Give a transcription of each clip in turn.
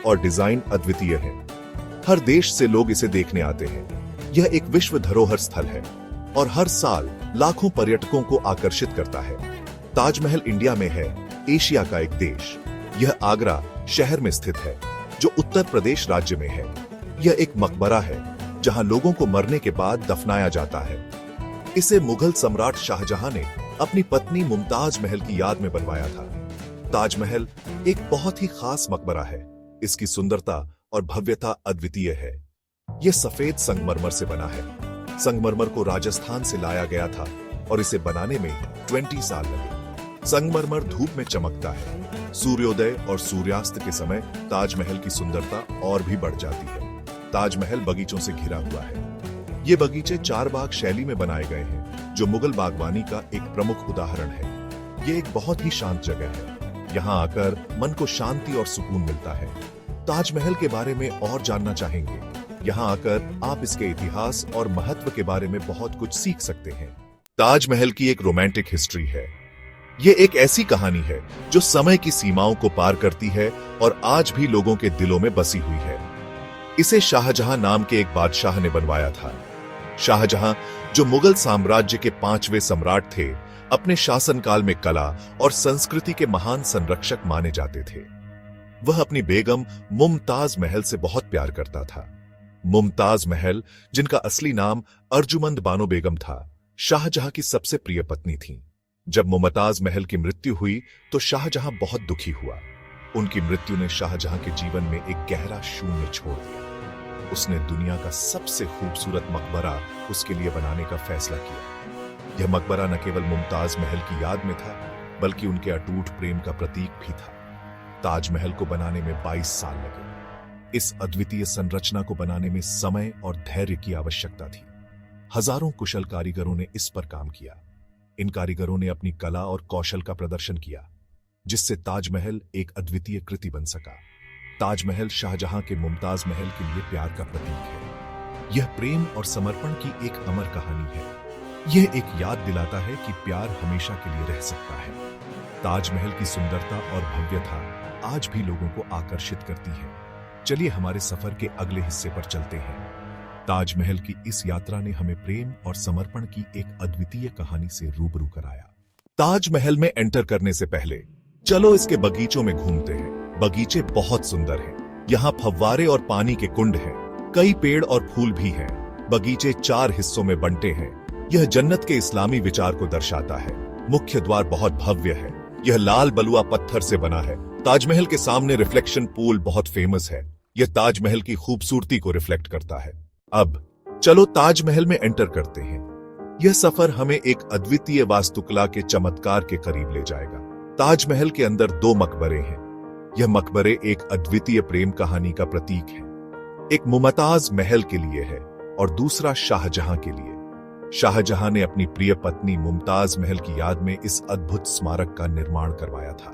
और डिजाइन अद्वितीय है। हर देश से लोग इसे देखने आते हैं। यह एक विश्व धरोहर स्थल है और हर साल लाखों पर्यटकों को आकर्षित करता है। ताजमहल इंडिया में है, एशिया का एक देश। यह आगरा शहर में स्थित है, जो उत्तर प्रदेश राज्य में है। यह एक मकबरा है जहां लोगों को मरने के बाद दफनाया जाता है। इसे मुगल सम्राट शाहजहां ने अपनी पत्नी मुमताज महल की याद में बनवाया था। ताजमहल एक बहुत ही खास मकबरा है। इसकी सुंदरता और भव्यता अद्वितीय है। यह सफेद संगमरमर से बना है। संगमरमर को राजस्थान से लाया गया था और इसे बनाने में 20 साल लगे। संगमरमर धूप में चमकता है। सूर्योदय और सूर्यास्त के समय ताजमहल की सुंदरता और भी बढ़ जाती है। ताजमहल बगीचों से घिरा हुआ है। ये बगीचे चार बाग शैली में बनाए गए हैं, जो मुगल बागवानी का एक प्रमुख उदाहरण है। ये एक बहुत ही शांत जगह है। यहाँ आकर मन को शांति और सुकून मिलता है। ताजमहल के बारे में और जानना चाहेंगे? यहाँ आकर आप इसके इतिहास और महत्व के बारे में बहुत कुछ सीख सकते हैं। ताजमहल की एक रोमांटिक हिस्ट्री है। ये एक ऐसी कहानी है जो समय की सीमाओं को पार करती है और आज भी लोगों के दिलों में बसी हुई है। इसे शाहजहां नाम के एक बादशाह ने बनवाया था। शाहजहां, जो मुगल साम्राज्य के 5वें सम्राट थे, अपने शासनकाल में कला और संस्कृति के महान संरक्षक माने जाते थे। वह अपनी बेगम मुमताज महल से बहुत प्यार करता था। मुमताज महल, जिनका असली नाम अर्जुमंद बानो बेगम था, शाहजहां की सबसे प्रिय पत्नी थी। जब मुमताज महल की मृत्यु हुई तो शाहजहां बहुत दुखी हुआ। उनकी मृत्यु ने शाहजहां के जीवन में एक गहरा शून्य छोड़ दिया। उसने दुनिया का सबसे खूबसूरत मकबरा उसके लिए बनाने का फैसला किया। यह मकबरा न केवल मुमताज महल की याद में था, बल्कि उनके अटूट प्रेम का प्रतीक भी था। ताजमहल को बनाने में 22 साल लगे। इस अद्वितीय संरचना को बनाने में समय और धैर्य की आवश्यकता थी। हजारों कुशल कारीगरों ने इस पर काम किया। इन कारीगरों ने अपनी कला और कौशल का प्रदर्शन किया, जिससे ताजमहल एक अद्वितीय कृति बन सका। ताजमहल शाहजहां के मुमताज महल के लिए प्यार का प्रतीक है। यह प्रेम और समर्पण की एक अमर कहानी है। यह एक याद दिलाता है कि प्यार हमेशा के लिए रह सकता है। ताजमहल की सुंदरता और भव्यता आज भी लोगों को आकर्षित करती है। चलिए हमारे सफर के अगले हिस्से पर चलते हैं। ताजमहल की इस यात्रा ने हमें प्रेम और समर्पण की एक अद्वितीय कहानी से रूबरू कराया। ताजमहल में एंटर करने से पहले चलो इसके बगीचों में घूमते हैं। बगीचे बहुत सुंदर हैं। यहाँ फव्वारे और पानी के कुंड हैं। कई पेड़ और फूल भी हैं। बगीचे 4 हिस्सों में बंटे हैं। यह जन्नत के इस्लामी विचार को दर्शाता है। मुख्य द्वार बहुत भव्य है। यह लाल बलुआ पत्थर से बना है। ताजमहल के सामने रिफ्लेक्शन पूल बहुत फेमस है। यह ताजमहल की खूबसूरती को रिफ्लेक्ट करता है। अब चलो ताजमहल में एंटर करते हैं। यह सफर हमें एक अद्वितीय वास्तुकला के चमत्कार के करीब ले जाएगा। ताजमहल के अंदर 2 मकबरे हैं। यह मकबरे एक अद्वितीय प्रेम कहानी का प्रतीक है। एक मुमताज महल के लिए है और दूसरा शाहजहां के लिए। शाहजहां ने अपनी प्रिय पत्नी मुमताज महल की याद में इस अद्भुत स्मारक का निर्माण करवाया था।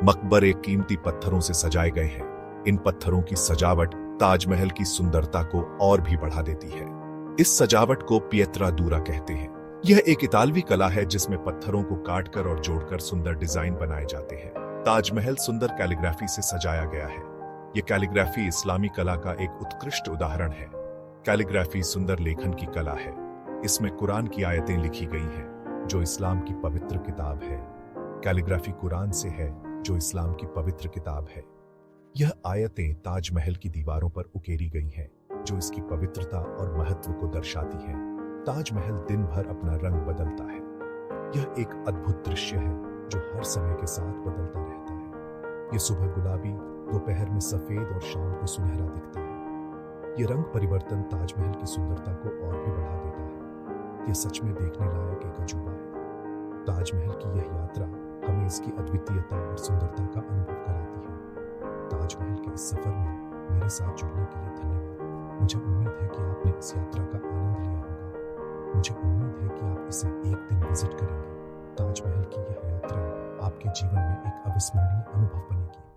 मकबरे कीमती पत्थरों से सजाए गए हैं। इन पत्थरों की सजावट ताजमहल की सुंदरता को और भी बढ़ा देती है। इस सजावट को पिएत्रा दूरा कहते हैं। यह एक इतालवी कला है जिसमें पत्थरों को काटकर और जोड़कर सुंदर डिजाइन बनाए जाते हैं। ताजमहल सुंदर कैलीग्राफी से सजाया गया है। यह कैलीग्राफी इस्लामी कला का एक उत्कृष्ट उदाहरण है। कैलीग्राफी सुंदर लेखन की कला है। इसमें कुरान की आयतें लिखी गई हैं, जो इस्लाम की पवित्र किताब है। कैलीग्राफी कुरान से है, जो इस्लाम की पवित्र किताब है। यह आयतें ताजमहल की दीवारों पर उकेरी गई हैं, जो इसकी पवित्रता और महत्व को दर्शाती हैं। ताजमहल दिन भर अपना रंग बदलता है। यह एक अद्भुत दृश्य है जो हर समय के साथ बदलता रहता है। यह सुबह गुलाबी, दोपहर में सफेद और शाम को सुनहरा दिखता है। यह रंग परिवर्तन ताजमहल की सुंदरता को और भी बढ़ा देता है। यह सच में देखने लायक एक अजूबा है। ताजमहल की यह यात्रा हमें इसकी अद्वितीयता और सुंदरता का अनुभव कराती है। ताजमहल के इस सफर में मेरे साथ जुड़ने के लिए धन्यवाद। मुझे उम्मीद है कि आपने इस यात्रा का आनंद लिया होगा। मुझे उम्मीद है कि आप इसे एक दिन विजिट करेंगे। ताजमहल की यह यात्रा आपके जीवन में एक अविस्मरणीय अनुभव बनेगी।